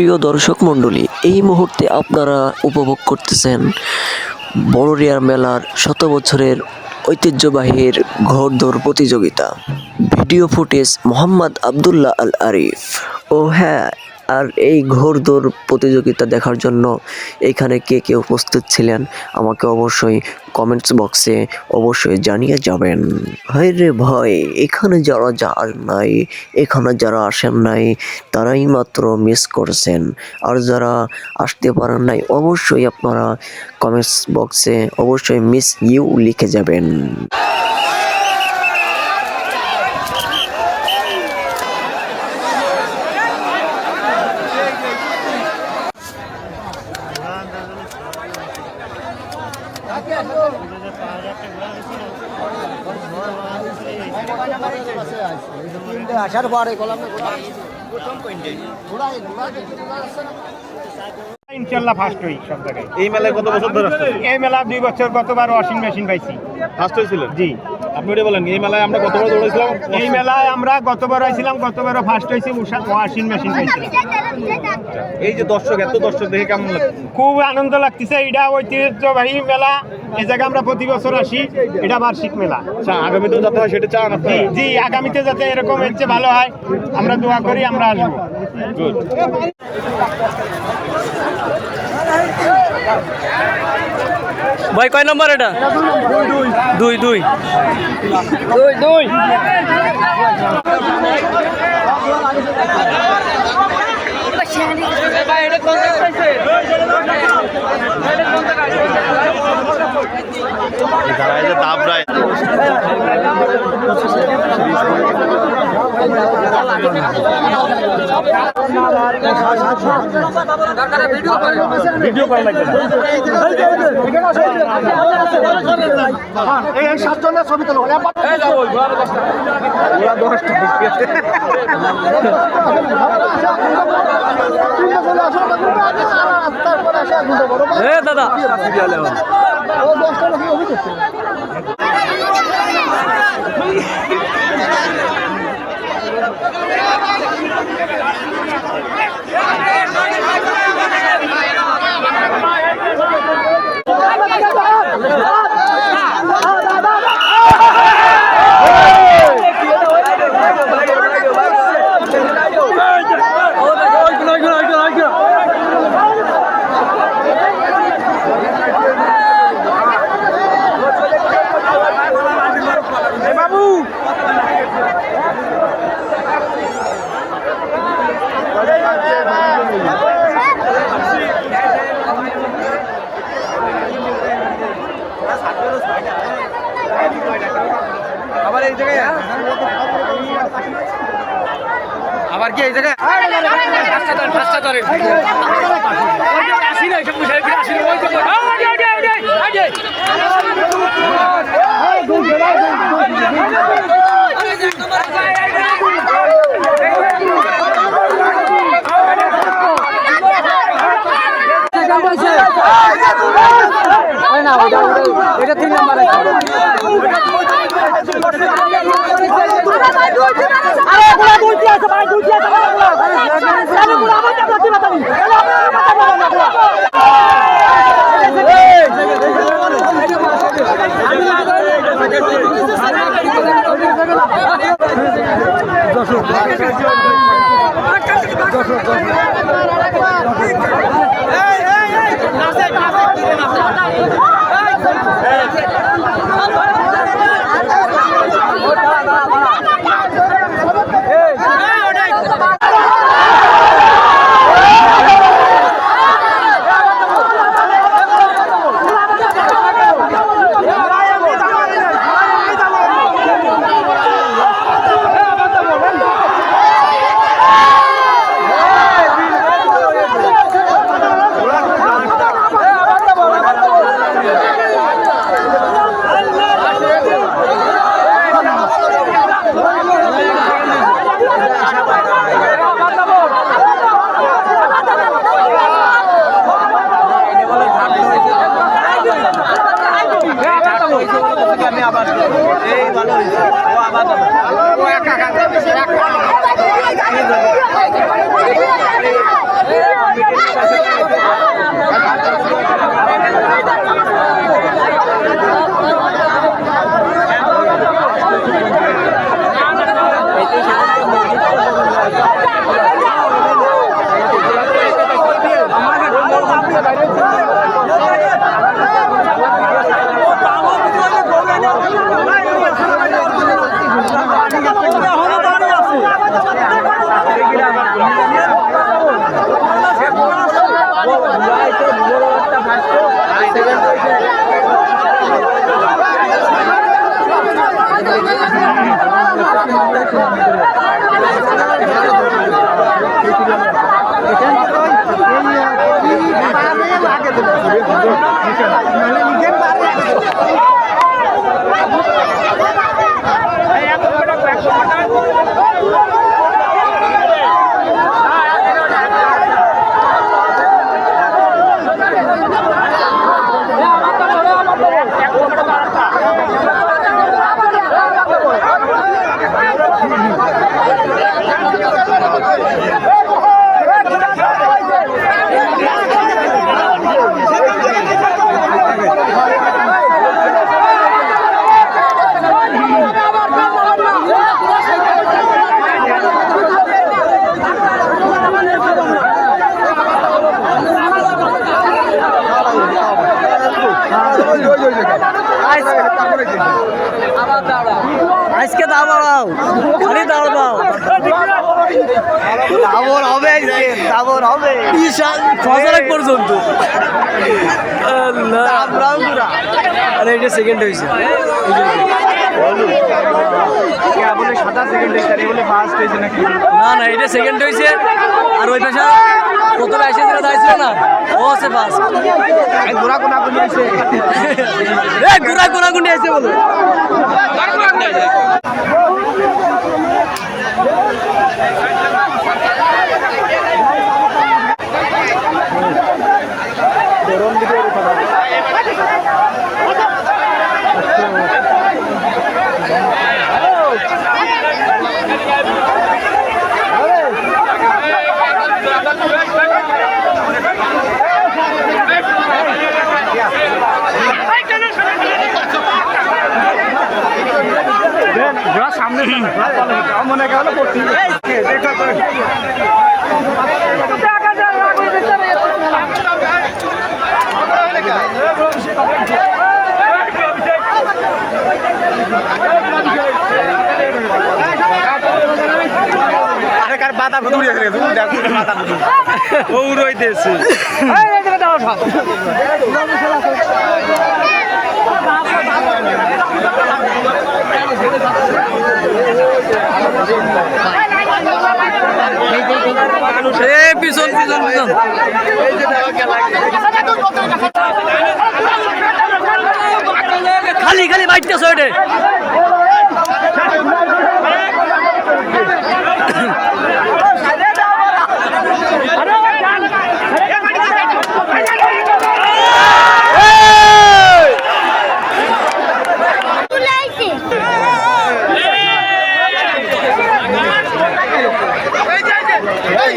প্রিয় দর্শক মণ্ডলী, এই মুহূর্তে আপনারা উপভোগ করতেছেন বড়রিয়ার মেলার শত বছরের ঐতিহ্যবাহীর ঘোড়দৌড় প্রতিযোগিতা। ভিডিও ফুটেজ মোহাম্মদ আবদুল্লাহ আল আরিফ। ও হ্যাঁ, আর এই ঘোড়দৌড় প্রতিযোগিতা দেখার জন্য এখানে কে কে উপস্থিত ছিলেন আমাকে অবশ্যই কমেন্টস বক্সে অবশ্যই জানিয়ে যাবেন। হায় রে ভাই, এখানে যারা আসেন নাই তারাই মাত্র মিস করছেন, আর যারা আসতে পারেন নাই অবশ্যই আপনারা কমেন্টস বক্সে অবশ্যই মিস ইউ লিখে যাবেন। আসার পরে ইনশাল্লাহ ফার্স্ট হই সব জায়গায়। এই মেলায় কত বছর ধরে আসছেন? এই মেলা 2 বছর, গতবার ওয়াশিং মেশিন পাইছি। ফার্স্ট হয়েছিলেন? জি। আপনি ওটা বলেন, এই মেলায় আমরা কতবার দৌড়েছিলাম? এই মেলায় আমরা গতবার আইছিলাম, গতবারও ফার্স্ট হয়েছি, ওয়াশিং মেশিন পাইছিলাম। এই যে এত দর্শক দেখে কেমন লাগছে? খুব আনন্দ লাগতেছে। এটা ঐতিহ্যবাহী মেলা, এই জায়গায় আমরা প্রতি বছর আসি। এটা বার্ষিক মেলা। আচ্ছা, আগামীতেও যাতে হয় সেটা চান আপনি? জি, আগামীতে যাতে এরকম এর চেয়ে ভালো হয় আমরা দোয়া করি, আমরা আসবো। গুড। ভাই কয় নম্বর এটা? 2 ভিডিও করা লাগবে না। এই 7 জনের ছবি তোলো। দাদা আবার কি এই জায়গায় ফার্স্টটা ধরেন আসি না সব মুশারি করে আসি ওই তো এটা 3 নাম্বার আজকে দাঁড়াও খালি দাঁড়াও দাবর হবে দাবর হবে ফজর পর্যন্ত আরে এটা সেকেন্ড হয়েছে বলে সাদা সেকেন্ড হয়েছে আর বলে ফার্স্ট হয়েছে নাকি? না না এটা সেকেন্ড হয়েছে আর ওই পেশা প্রথমে এসেছিল দাঁড়িয়েছিল না ও আছে বাস ঘোরা কোনা কোন হয়েছে ঘুরা ঘুরা গুন্ডি আছে বলো সামনে মনে গেল পড়ছি আরেকার বাতা ভুতুড়ি আছে রে তুই দেখ বাতা ভুতুড়ি ও উড়াইতেছে এই জায়গা দাও সব পিছন পিছন পিছন খালি খালি বাইকটা সাইডে এই